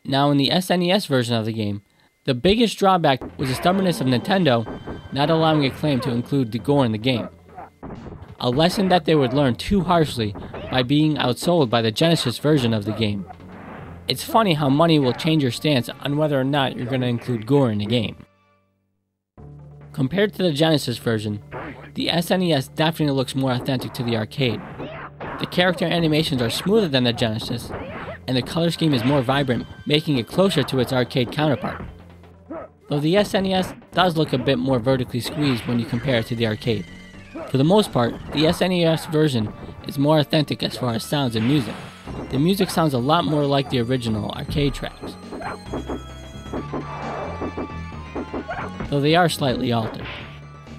Now in the SNES version of the game, the biggest drawback was the stubbornness of Nintendo not allowing Acclaim to include the gore in the game. A lesson that they would learn too harshly by being outsold by the Genesis version of the game. It's funny how money will change your stance on whether or not you're going to include gore in the game. Compared to the Genesis version, the SNES definitely looks more authentic to the arcade. The character animations are smoother than the Genesis, and the color scheme is more vibrant, making it closer to its arcade counterpart. Though the SNES does look a bit more vertically squeezed when you compare it to the arcade. For the most part, the SNES version is more authentic as far as sounds and music. The music sounds a lot more like the original arcade tracks, though they are slightly altered.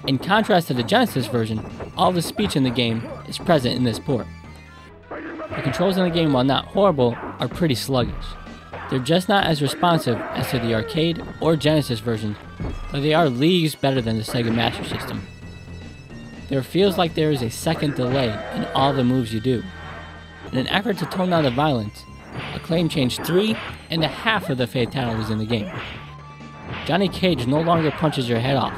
In contrast to the Genesis version, all the speech in the game is present in this port. The controls in the game, while not horrible, are pretty sluggish. They're just not as responsive as to the arcade or Genesis versions, but they are leagues better than the Sega Master System. There feels like there is a second delay in all the moves you do. In an effort to tone down the violence, Acclaim changed 3.5 of the fatalities in the game. Johnny Cage no longer punches your head off.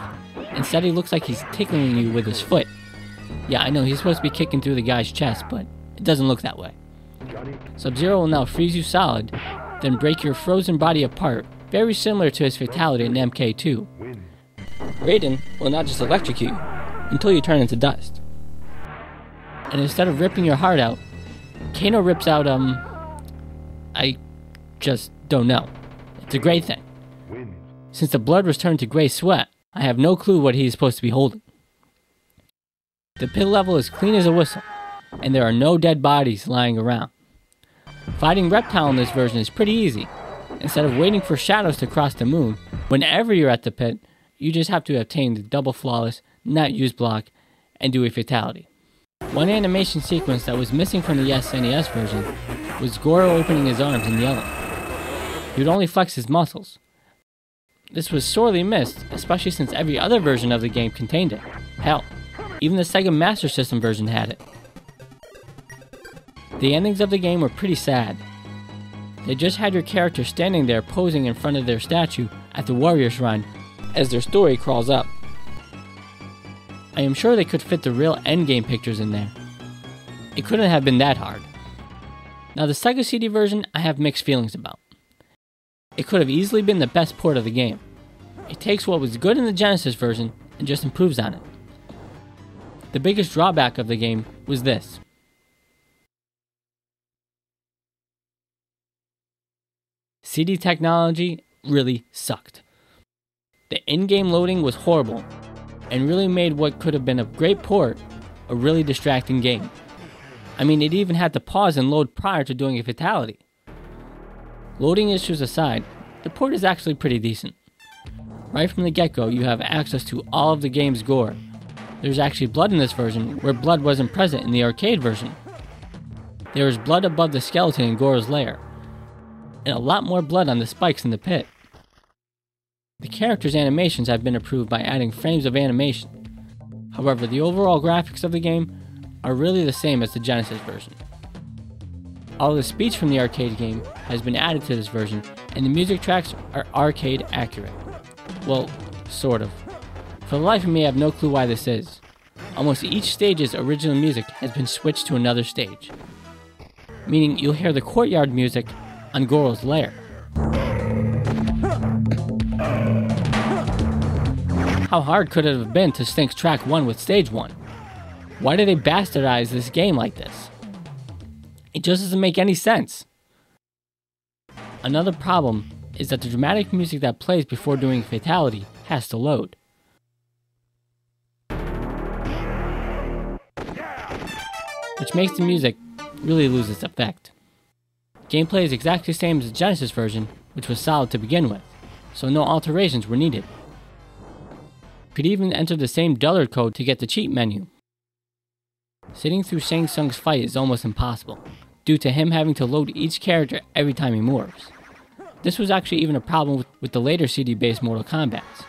Instead, he looks like he's tickling you with his foot. Yeah, I know he's supposed to be kicking through the guy's chest, but it doesn't look that way. Sub-Zero will now freeze you solid, then break your frozen body apart, very similar to his fatality in MK2. Raiden will not just electrocute you until you turn into dust. And instead of ripping your heart out, Kano rips out, I just don't know. It's a great thing. Since the blood was turned to gray sweat, I have no clue what he is supposed to be holding. The pit level is clean as a whistle, and there are no dead bodies lying around. Fighting Reptile in this version is pretty easy. Instead of waiting for shadows to cross the moon, whenever you're at the pit, you just have to obtain the double flawless, not used block, and do a fatality. One animation sequence that was missing from the SNES version was Goro opening his arms and yelling. He would only flex his muscles. This was sorely missed, especially since every other version of the game contained it. Hell, even the Sega Master System version had it. The endings of the game were pretty sad. They just had your character standing there posing in front of their statue at the Warrior Shrine as their story crawls up. I am sure they could fit the real endgame pictures in there. It couldn't have been that hard. Now the Sega CD version I have mixed feelings about. It could have easily been the best port of the game. It takes what was good in the Genesis version and just improves on it. The biggest drawback of the game was this. CD technology really sucked. The in-game loading was horrible, and really made what could have been a great port a really distracting game. I mean, it even had to pause and load prior to doing a fatality. Loading issues aside, the port is actually pretty decent. Right from the get-go, you have access to all of the game's gore. There's actually blood in this version, where blood wasn't present in the arcade version. There is blood above the skeleton in Goro's lair, and a lot more blood on the spikes in the pit. The characters' animations have been improved by adding frames of animation. However, the overall graphics of the game are really the same as the Genesis version. All the speech from the arcade game has been added to this version, and the music tracks are arcade accurate. Well, sort of. For the life of me, I have no clue why this is. Almost each stage's original music has been switched to another stage, meaning you'll hear the courtyard music on Goro's lair. How hard could it have been to sync track 1 with stage 1? Why did they bastardize this game like this? It just doesn't make any sense. Another problem is that the dramatic music that plays before doing a fatality has to load. Which makes the music really lose its effect. Gameplay is exactly the same as the Genesis version, which was solid to begin with, so no alterations were needed. You could even enter the same Dullard code to get the cheat menu. Sitting through Shang Tsung's fight is almost impossible, due to him having to load each character every time he moves. This was actually even a problem with the later CD-based Mortal Kombats.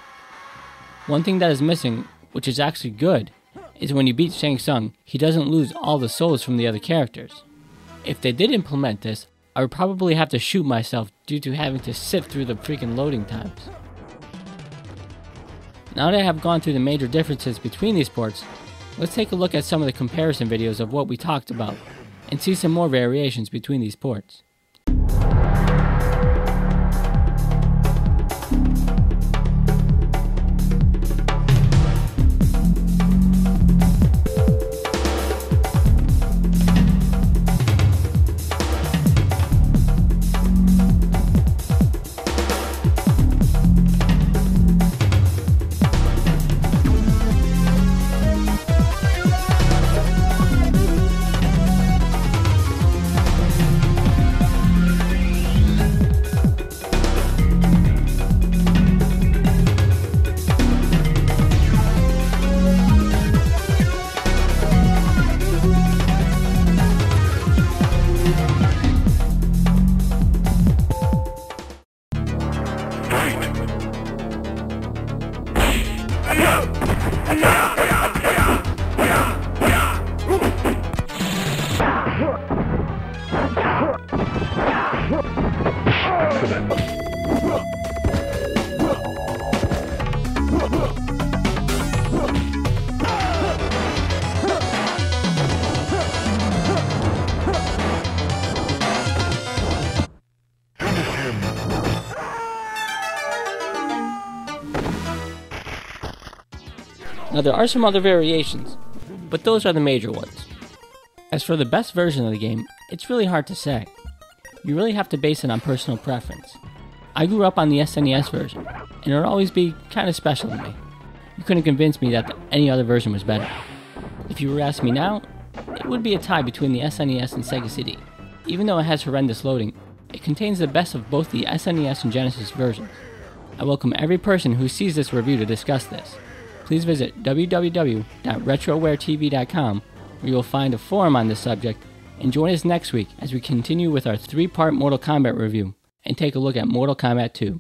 One thing that is missing, which is actually good, is when you beat Shang Tsung, he doesn't lose all the souls from the other characters. If they did implement this, I would probably have to shoot myself due to having to sift through the freaking loading times. Now that I have gone through the major differences between these ports, let's take a look at some of the comparison videos of what we talked about, and see some more variations between these ports. Now there are some other variations, but those are the major ones. As for the best version of the game, it's really hard to say. You really have to base it on personal preference. I grew up on the SNES version, and it'll always be kind of special to me. You couldn't convince me that any other version was better. If you were to ask me now, it would be a tie between the SNES and Sega CD. Even though it has horrendous loading, it contains the best of both the SNES and Genesis versions. I welcome every person who sees this review to discuss this. Please visit www.retrowaretv.com, where you will find a forum on this subject, and join us next week as we continue with our 3-part Mortal Kombat review and take a look at Mortal Kombat 2.